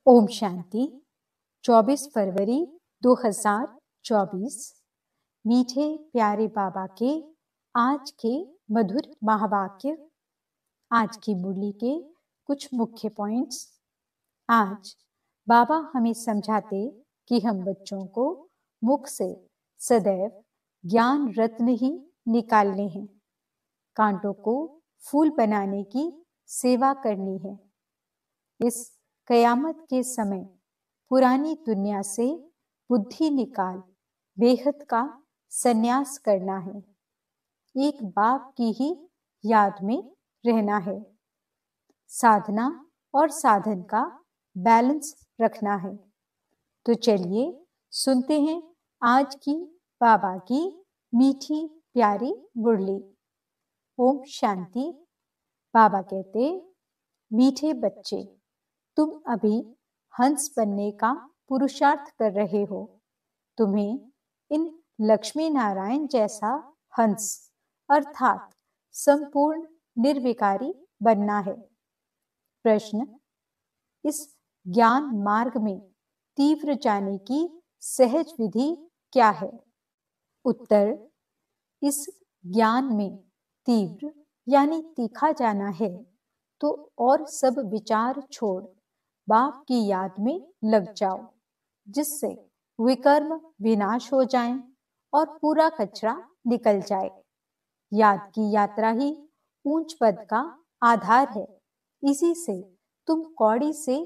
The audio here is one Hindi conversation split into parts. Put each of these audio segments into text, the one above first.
ओम शांति। 24 फरवरी 2024। मीठे प्यारे बाबा के आज के मधुर महावाक्य। आज की मुरली के कुछ मुख्य पॉइंट्स। आज बाबा हमें समझाते कि हम बच्चों को मुख से सदैव ज्ञान रत्न ही निकालने हैं, कांटों को फूल बनाने की सेवा करनी है। इस कयामत के समय पुरानी दुनिया से बुद्धि निकाल बेहद का संन्यास करना है। एक बाप की ही याद में रहना है। साधना और साधन का बैलेंस रखना है। तो चलिए सुनते हैं आज की बाबा की मीठी प्यारी मुरली। ओम शांति। बाबा कहते, मीठे बच्चे, तुम अभी हंस बनने का पुरुषार्थ कर रहे हो। तुम्हें इन लक्ष्मी नारायण जैसा हंस अर्थात संपूर्ण निर्विकारी बनना है। प्रश्न, इस ज्ञान मार्ग में तीव्र जाने की सहज विधि क्या है? उत्तर, इस ज्ञान में तीव्र यानी तीखा जाना है तो और सब विचार छोड़ बाप की याद में लग जाओ, जिससे विकर्म विनाश हो जाएं और पूरा कचरा निकल जाए। याद की यात्रा ही ऊंच पद का आधार है। इसी से तुम कौड़ी से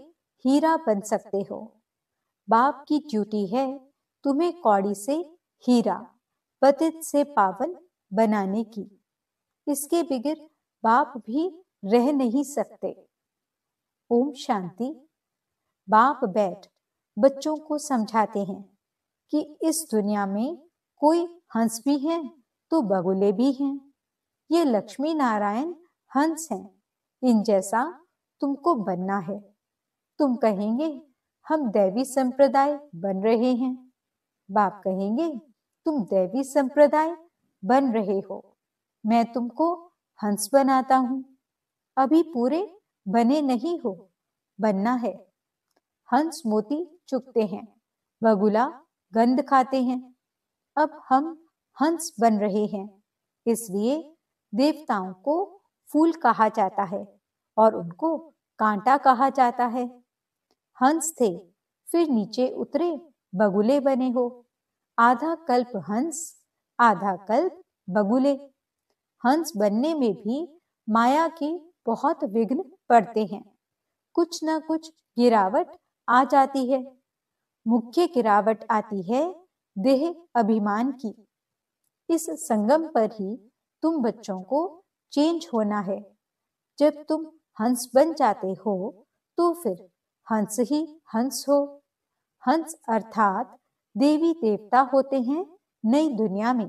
हीरा बन सकते हो। बाप की ड्यूटी है तुम्हें कौड़ी से हीरा, पतित से पावन बनाने की। इसके बगैर बाप भी रह नहीं सकते। ओम शांति। बाप बैठ बच्चों को समझाते हैं कि इस दुनिया में कोई हंस भी हैं तो बगुले भी हैं। ये लक्ष्मी नारायण हंस हैं, इन जैसा तुमको बनना है। तुम कहेंगे हम दैवी संप्रदाय बन रहे हैं। बाप कहेंगे तुम दैवी संप्रदाय बन रहे हो, मैं तुमको हंस बनाता हूं। अभी पूरे बने नहीं हो, बनना है। हंस मोती चुगते हैं, बगुला गंध खाते हैं। अब हम हंस बन रहे हैं, इसलिए देवताओं को फूल कहा जाता है और उनको कांटा कहा जाता है। हंस थे, फिर नीचे उतरे, बगुले बने हो। आधा कल्प हंस, आधा कल्प बगुले। हंस बनने में भी माया के बहुत विघ्न पड़ते हैं। कुछ न कुछ गिरावट आ जाती है। मुख्य गिरावट आती है देह अभिमान की। इस संगम पर ही तुम बच्चों को चेंज होना है। जब तुम हंस बन जाते हो तो फिर हंस ही हंस हो। हंस अर्थात देवी देवता होते हैं नई दुनिया में।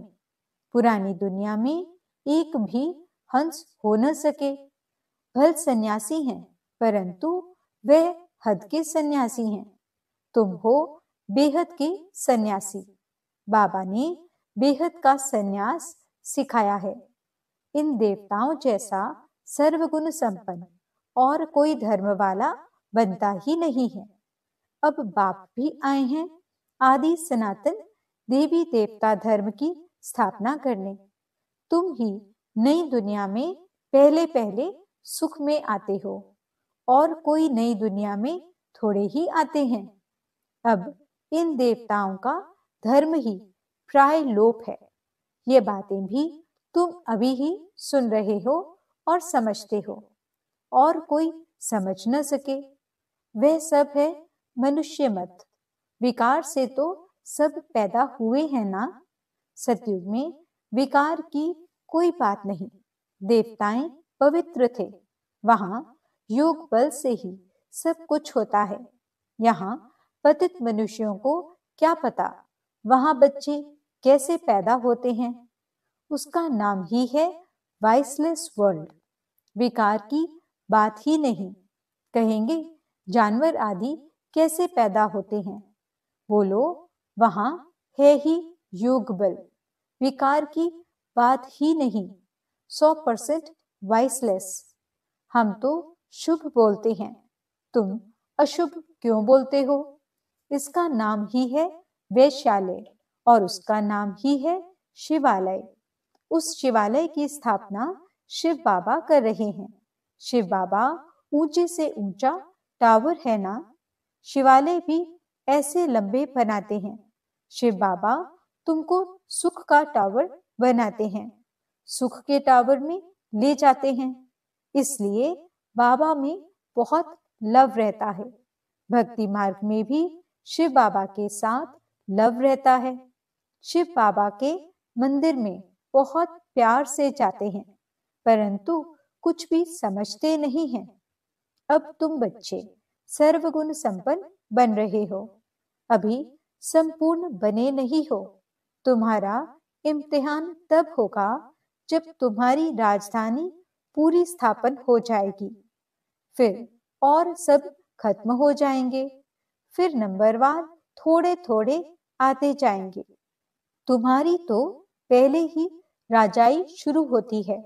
पुरानी दुनिया में एक भी हंस हो न सके। भल सन्यासी हैं, परंतु वह हद के सन्यासी हैं। तुम हो बेहद के सन्यासी। बाबा ने बेहद का सन्यास सिखाया है। इन देवताओं जैसा सर्वगुण संपन्न और कोई धर्म वाला बनता ही नहीं है। अब बाप भी आए हैं आदि सनातन देवी देवता धर्म की स्थापना करने। तुम ही नई दुनिया में पहले पहले सुख में आते हो और कोई नई दुनिया में थोड़े ही आते हैं। अब इन देवताओं का धर्म ही प्राय लोप है। ये बातें भी तुम अभी ही सुन रहे हो और समझते हो, और कोई समझ न सके। वह सब है मनुष्य मत। विकार से तो सब पैदा हुए हैं ना। सतयुग में विकार की कोई बात नहीं। देवताएं पवित्र थे, वहां योग बल से ही सब कुछ होता है। यहाँ पतित मनुष्यों को क्या पता वहां बच्चे कैसे पैदा होते हैं। उसका नाम ही है वाइसलेस वर्ल्ड। विकार की बात ही नहीं। कहेंगे जानवर आदि कैसे पैदा होते हैं। बोलो वहां है ही योग बल। विकार की बात ही नहीं। 100% वाइसलेस। हम तो शुभ बोलते हैं, तुम अशुभ क्यों बोलते हो? इसका नाम ही है वैश्यालय और उसका नाम ही है शिवालय। उस शिवालय की स्थापना शिव बाबा कर रहे हैं। शिव बाबा ऊंचे से ऊंचा टावर है ना, शिवालय भी ऐसे लंबे बनाते हैं। शिव बाबा तुमको सुख का टावर बनाते हैं, सुख के टावर में ले जाते हैं। इसलिए बाबा में बहुत लव रहता है। भक्ति मार्ग में भी शिव बाबा के साथ लव रहता है। शिव बाबा के मंदिर में बहुत प्यार से जाते हैं, परंतु कुछ भी समझते नहीं हैं। अब तुम बच्चे सर्वगुण संपन्न बन रहे हो, अभी संपूर्ण बने नहीं हो। तुम्हारा इम्तिहान तब होगा जब तुम्हारी राजधानी पूरी स्थापन हो जाएगी, फिर और सब खत्म हो जाएंगे, फिर नंबरवार थोड़े थोड़े आते जाएंगे। तुम्हारी तो पहले ही राजाई शुरू होती है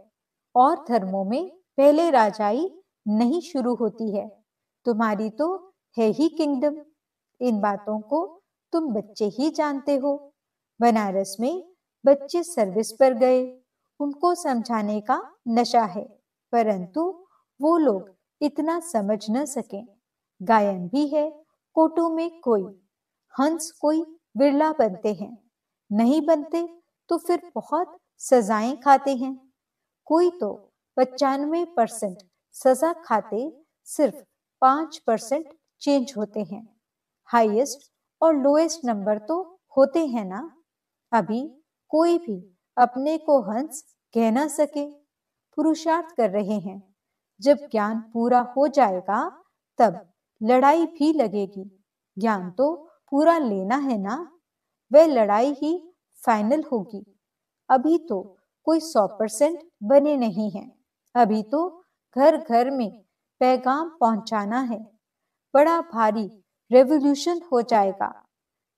और धर्मों में पहले राजाई नहीं शुरू होती है। तुम्हारी तो है ही किंगडम। इन बातों को तुम बच्चे ही जानते हो। बनारस में बच्चे सर्विस पर गए, उनको समझाने का नशा है, परंतु वो लोग इतना समझ न सके। गायन भी है कोटों में कोई, हंस कोई बिरला बनते हैं, नहीं बनते तो फिर बहुत सजाएं खाते हैं। कोई तो 95% सजा खाते, सिर्फ 5% चेंज होते हैं। हाईएस्ट और लोएस्ट नंबर तो होते हैं ना। अभी कोई भी अपने को हंस कह ना सके। पुरुषार्थ कर रहे हैं, जब ज्ञान पूरा हो जाएगा तब लड़ाई भी लगेगी। ज्ञान तो पूरा लेना है ना, वह लड़ाई ही फाइनल होगी। अभी तो कोई 100% बने नहीं हैं। अभी तो घर घर में पैगाम पहुंचाना है। बड़ा भारी रेवोल्यूशन हो जाएगा।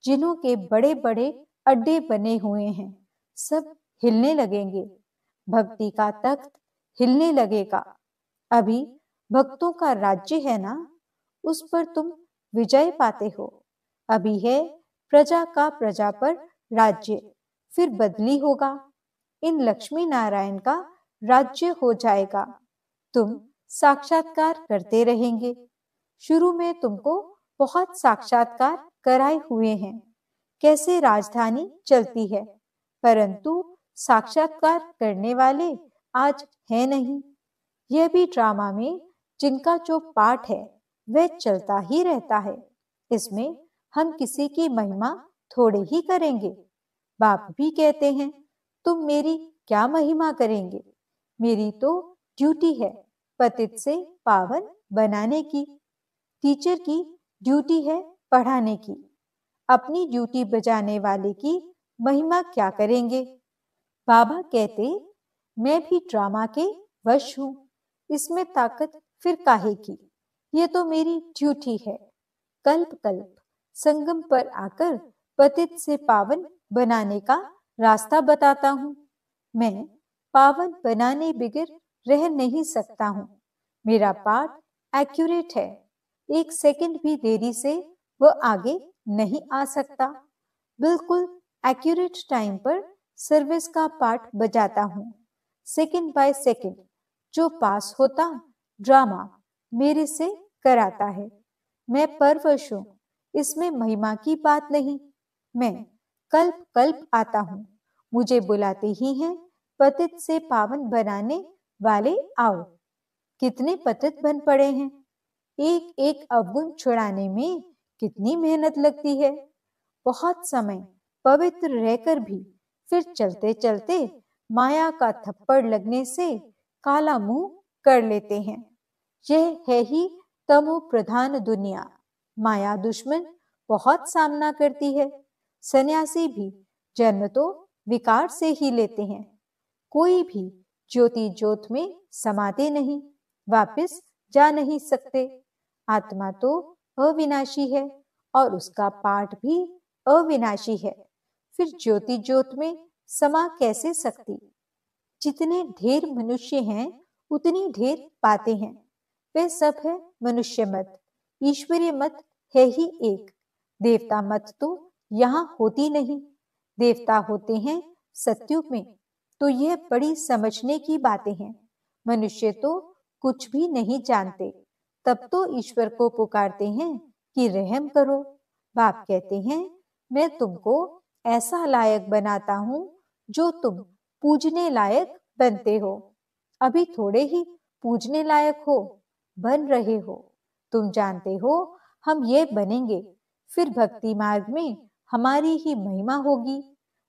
जिन्हों के बड़े बड़े अड्डे बने हुए हैं, सब हिलने लगेंगे। भक्ति का तख्त हिलने लगेगा। अभी भक्तों का राज्य है ना, उस पर तुम विजय पाते हो। अभी है प्रजा का प्रजा पर राज्य, फिर बदली होगा। इन लक्ष्मी नारायण का राज्य हो जाएगा। तुम साक्षात्कार करते रहेंगे। शुरू में तुमको बहुत साक्षात्कार कराए हुए हैं, कैसे राजधानी चलती है, परंतु साक्षात्कार करने वाले आज है नहीं। यह भी ड्रामा में जिनका जो पार्ट है वह चलता ही रहता है। इसमें हम किसी की महिमा थोड़े ही करेंगे। बाप भी कहते हैं, तुम मेरी क्या महिमा करेंगे? मेरी तो ड्यूटी है पतित से पावन बनाने की। टीचर की ड्यूटी है पढ़ाने की। अपनी ड्यूटी बजाने वाले की महिमा क्या करेंगे? बाबा कहते, मैं भी ड्रामा के वश हूं, इसमें ताकत फिर काहे की? ये तो मेरी ड्यूटी है। कल्प कल्प संगम पर आकर पतित से पावन बनाने का रास्ता बताता हूँ। मैं पावन बनाने बिगर रह नहीं सकता हूँ। मेरा पाठ एक्यूरेट है। 1 सेकंड भी देरी से वह आगे नहीं आ सकता। बिल्कुल एक्यूरेट टाइम पर सर्विस का पाठ बजाता हूँ। सेकंड बाय सेकंड जो पास होता ड्रामा मेरे से कराता है। मैं परवश हूँ, इसमें महिमा की बात नहीं। मैं कल्प कल्प आता हूँ, मुझे बुलाते ही हैं, पतित से पावन बनाने वाले आओ। कितने पतित बन पड़े हैं। एक एक अवगुण छुड़ाने में कितनी मेहनत लगती है। बहुत समय पवित्र रहकर भी फिर चलते चलते माया का थप्पड़ लगने से काला मुंह कर लेते हैं। यह है ही तमो प्रधान दुनिया। माया दुश्मन बहुत सामना करती है। सन्यासी भी जन्म तो विकार से ही लेते हैं। कोई भी ज्योति ज्योत में समाते नहीं, वापस जा नहीं सकते। आत्मा तो अविनाशी है और उसका पाठ भी अविनाशी है, फिर ज्योति ज्योत में समा कैसे सकती? जितने ढेर मनुष्य हैं उतनी ढेर पाते हैं। वे सब है मनुष्य मत। ईश्वरीय मत है ही एक, देवता मत तो यहाँ होती नहीं। देवता होते हैं सत्युग में। तो यह बड़ी समझने की बातें हैं। मनुष्य तो कुछ भी नहीं जानते, तब तो ईश्वर को पुकारते हैं कि रहम करो। बाप कहते हैं, मैं तुमको ऐसा लायक बनाता हूँ जो तुम पूजने लायक बनते हो। अभी थोड़े ही पूजने लायक हो, बन रहे हो। तुम जानते हो हम ये बनेंगे, फिर भक्ति मार्ग में हमारी ही महिमा होगी,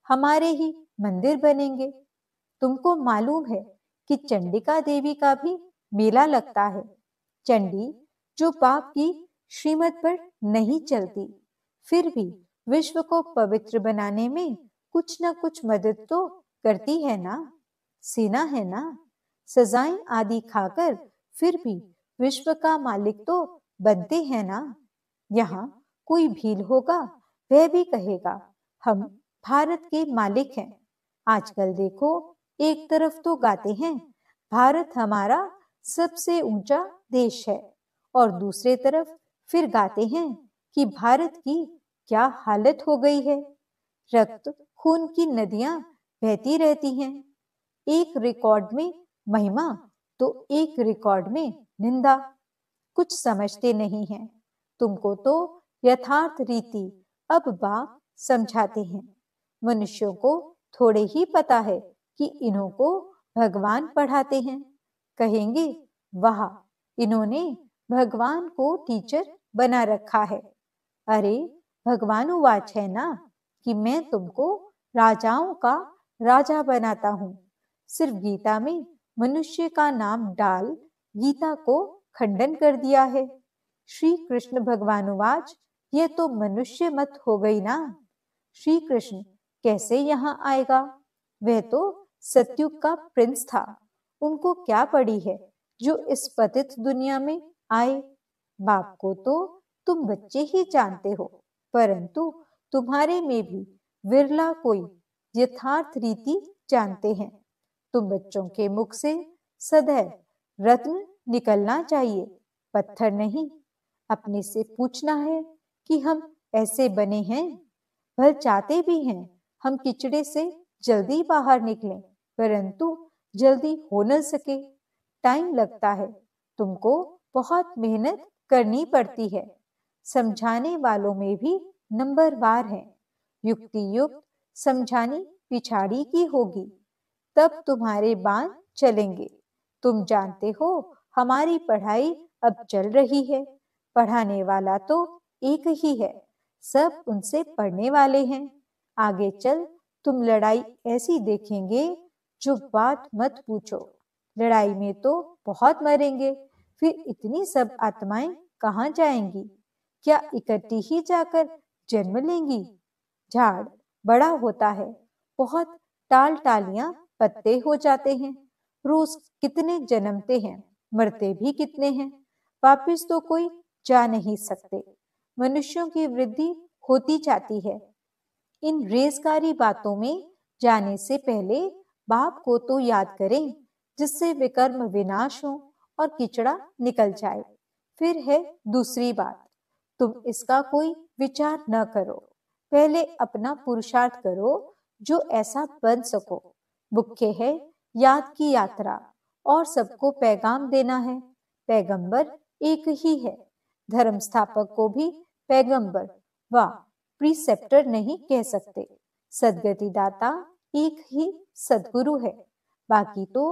हमारे ही मंदिर बनेंगे। तुमको मालूम है कि चंडिका देवी का भी मेला लगता है। चंडी जो बाप की श्रीमत पर नहीं चलती, फिर भी विश्व को पवित्र बनाने में कुछ न कुछ मदद तो करती है ना, सीना है ना। सजाएं आदि खाकर फिर भी विश्व का मालिक तो बनते हैं ना। यहाँ कोई भील होगा, वह भी कहेगा हम भारत के मालिक हैं। आजकल देखो, एक तरफ तो गाते हैं भारत हमारा सबसे ऊंचा देश है, और दूसरे तरफ फिर गाते हैं कि भारत की क्या हालत हो गई है। रक्त खून की नदियां बहती रहती हैं, एक रिकॉर्ड में महिमा तो एक रिकॉर्ड में निंदा। कुछ समझते नहीं हैं। तुमको तो यथार्थ रीति अब बाप समझाते हैं। मनुष्यों को थोड़े ही पता है कि इन्हों को भगवान पढ़ाते हैं। कहेंगे, वाह, इन्होंने भगवान को टीचर बना रखा है। अरे, भगवान उवाच है ना कि मैं तुमको राजाओं का राजा बनाता हूँ। सिर्फ गीता में मनुष्य का नाम डाल गीता को खंडन कर दिया है। श्री कृष्ण भगवान उवाच, यह तो मनुष्य मत हो गई ना। श्री कृष्ण कैसे यहाँ आएगा? वह तो सतयुग का प्रिंस था। उनको क्या पड़ी है जो इस पतित दुनिया में आए? बाप को तो तुम बच्चे ही जानते हो, परंतु तुम्हारे में भी विरला कोई यथार्थ रीति जानते हैं। तुम बच्चों के मुख से सदैव रत्न निकलना चाहिए, पत्थर नहीं। अपने से पूछना है कि हम ऐसे बने हैं। भल चाहते भी हैं हम किचड़े से जल्दी बाहर निकलें, परंतु जल्दी हो न सके। टाइम लगता है, तुमको बहुत मेहनत करनी पड़ती है। समझाने वालों में भी नंबरवार हैं। युक्ति युक्त समझानी पिछाड़ी की होगी, तब तुम्हारे बाण चलेंगे। तुम जानते हो हमारी पढ़ाई अब चल रही है। पढ़ाने वाला तो एक ही है, सब उनसे पढ़ने वाले हैं। आगे चल तुम लड़ाई ऐसी देखेंगे जो बात मत पूछो। लड़ाई में तो बहुत मरेंगे, फिर इतनी सब आत्माएं कहाँ जाएंगी? क्या इकट्ठी ही जाकर जन्म लेंगी? झाड़ बड़ा होता है, बहुत टाल टालियां पत्ते हो जाते हैं। रोज कितने जन्मते हैं, मरते भी कितने हैं। वापिस तो कोई जा नहीं सकते। मनुष्यों की वृद्धि होती जाती है। इन रेसकारी बातों में जाने से पहले बाप को तो याद करें, जिससे विकर्म विनाश हो और किचड़ा निकल जाए। फिर है दूसरी बात, तुम इसका कोई विचार न करो। पहले अपना पुरुषार्थ करो जो ऐसा बन सको। मुख्य है याद की यात्रा, और सबको पैगाम देना है। पैगंबर एक ही है। धर्म स्थापक को भी पैगंबर व प्रीसेप्टर नहीं कह सकते। सदगति दाता एक ही सदगुरु है। बाकी तो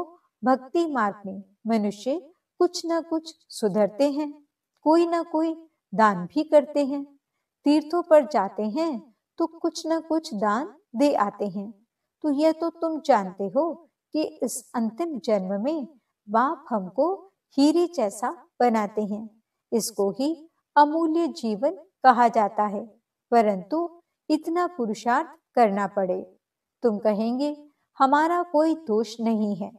भक्ति मार्ग में मनुष्य कुछ न कुछ सुधरते हैं, कोई न कोई दान भी करते हैं। तीर्थों पर जाते हैं तो कुछ न कुछ दान दे आते हैं। तो यह तो तुम जानते हो कि इस अंतिम जन्म में बाप हमको हीरे जैसा बनाते हैं। इसको ही अमूल्य जीवन कहा जाता है, परंतु इतना पुरुषार्थ करना पड़े। तुम कहेंगे हमारा कोई दोष नहीं है।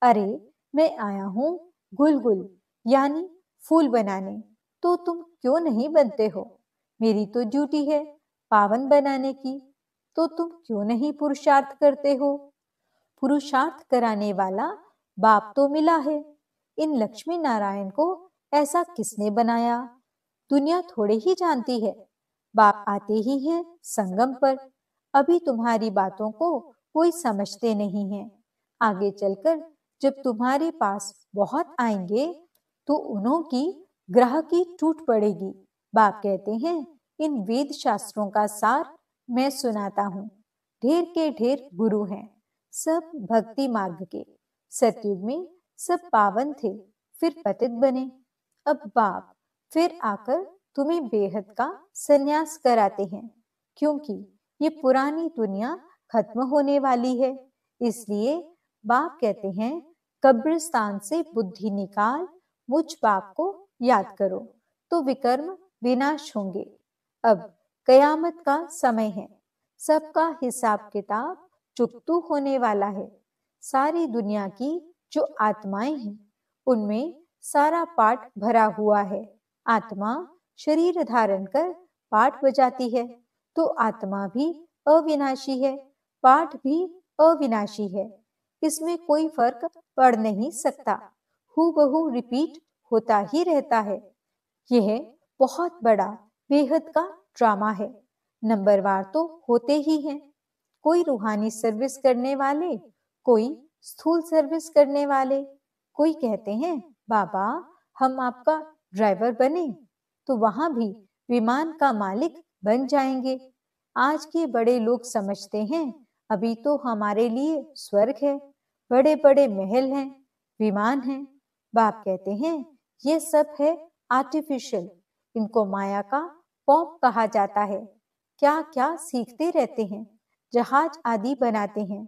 अरे, मैं आया हूँ गुलगुल यानी फूल बनाने, तो तुम क्यों नहीं बनते हो? मेरी तो ड्यूटी है पावन बनाने की, तो तुम क्यों नहीं पुरुषार्थ करते हो? पुरुषार्थ कराने वाला बाप तो मिला है। इन लक्ष्मी नारायण को ऐसा किसने बनाया? दुनिया थोड़े ही जानती है। बाप आते ही हैं संगम पर। अभी तुम्हारी बातों को कोई समझते नहीं है। आगे चलकर जब तुम्हारे पास बहुत आएंगे तो उन्हों की ग्रह की टूट पड़ेगी। बाप कहते हैं इन वेद शास्त्रों का सार मैं सुनाता हूँ। ढेर के ढेर गुरु हैं, सब भक्ति मार्ग के। सतयुग में सब पावन थे, फिर पतित बने। अब बाप फिर आकर तुम्हें बेहद का संन्यास कराते हैं, क्योंकि ये पुरानी दुनिया खत्म होने वाली है। इसलिए बाप कहते हैं कब्रिस्तान से बुद्धि निकाल, मुझ बाप को याद करो तो विकर्म विनाश होंगे। अब कयामत का समय है, सबका हिसाब किताब चुकतू होने वाला है। सारी दुनिया की जो आत्माएं हैं उनमें सारा पाठ भरा हुआ है। आत्मा शरीर धारण कर पाठ बजाती है, तो आत्मा भी अविनाशी है, पाठ भी अविनाशी है। इसमें कोई फर्क पड़ नहीं सकता, हूबहू रिपीट होता ही रहता है। यह बहुत बड़ा बेहद का ड्रामा है। नंबरवार तो होते ही हैं, कोई रूहानी सर्विस करने वाले, कोई स्थूल सर्विस करने वाले। कोई कहते हैं बाबा हम आपका ड्राइवर बने तो वहां भी विमान का मालिक बन जाएंगे। आज के बड़े लोग समझते हैं अभी तो हमारे लिए स्वर्ग है, बड़े बड़े महल हैं, विमान हैं। बाप कहते हैं ये सब है आर्टिफिशियल, इनको माया का पॉप कहा जाता है। क्या क्या सीखते रहते हैं, जहाज आदि बनाते हैं।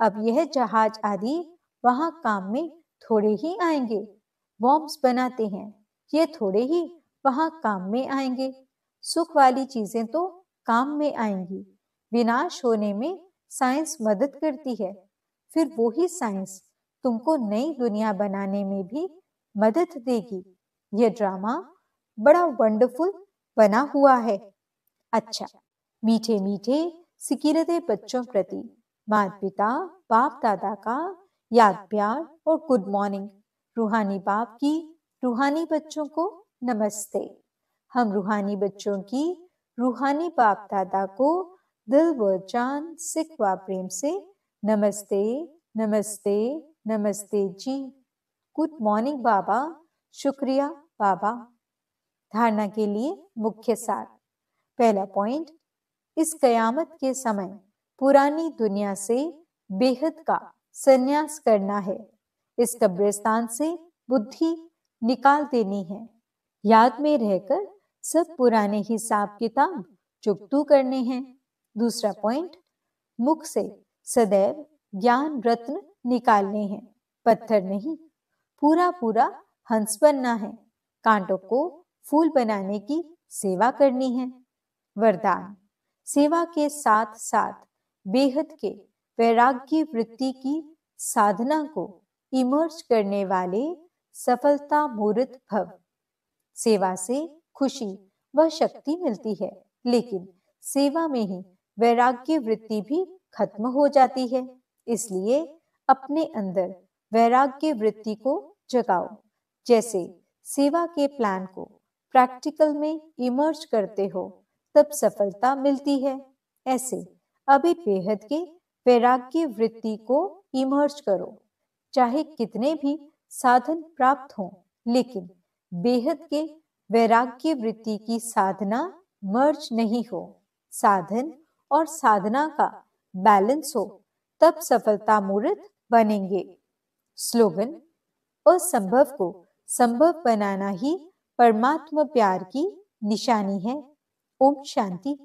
अब यह जहाज आदि वहां काम में थोड़े ही आएंगे। बॉम्ब्स बनाते हैं, ये थोड़े ही वहां काम में आएंगे। सुख वाली चीजें तो काम में आएंगी। विनाश होने में साइंस मदद करती है, फिर वो ही साइंस तुमको नई दुनिया बनाने में भी मदद देगी। यह ड्रामा बड़ा वंडरफुल बना हुआ है। अच्छा, मीठे मीठे सिकीरते बच्चों प्रति माता पिता बाप दादा का याद प्यार और गुड मॉर्निंग। रूहानी बाप की रूहानी बच्चों को नमस्ते। हम रूहानी बच्चों की रूहानी बाप दादा को दिल व जान सिक व प्रेम से नमस्ते नमस्ते नमस्ते जी। गुड मॉर्निंग बाबा। शुक्रिया बाबा। धारणा के लिए मुख्य सार। पहला पॉइंट, इस कयामत के समय पुरानी दुनिया से बेहद का संन्यास करना है। इस कब्रिस्तान से बुद्धि निकाल देनी है। याद में रहकर सब पुराने हिसाब किताब चुकतू करने हैं। दूसरा पॉइंट, मुख से सदैव ज्ञान रत्न निकालने हैं, पत्थर नहीं। पूरा पूरा हंस बनना है, कांटों को फूल बनाने की सेवा करनी है। वरदान, सेवा के साथ साथ बेहद के वैराग्य वृत्ति की साधना को इमर्ज करने वाले सफलता मूर्त भव। सेवा से खुशी व शक्ति मिलती है, लेकिन सेवा में ही वैराग्य वृत्ति भी खत्म हो जाती है। इसलिए अपने अंदर वैराग्य वृत्ति को जगाओ। जैसे सेवा के प्लान को प्रैक्टिकल में इमर्ज करते हो तब सफलता मिलती है, ऐसे अभी बेहद के वैराग्य वृत्ति को इमर्ज करो। चाहे कितने भी साधन प्राप्त हों, लेकिन बेहद के वैराग्य वृत्ति की साधना मर्ज नहीं हो, साधन और साधना का बैलेंस हो, तब सफलता मूर्त बनेंगे। स्लोगन, असंभव को संभव बनाना ही परमात्मा प्यार की निशानी है। ओम शांति।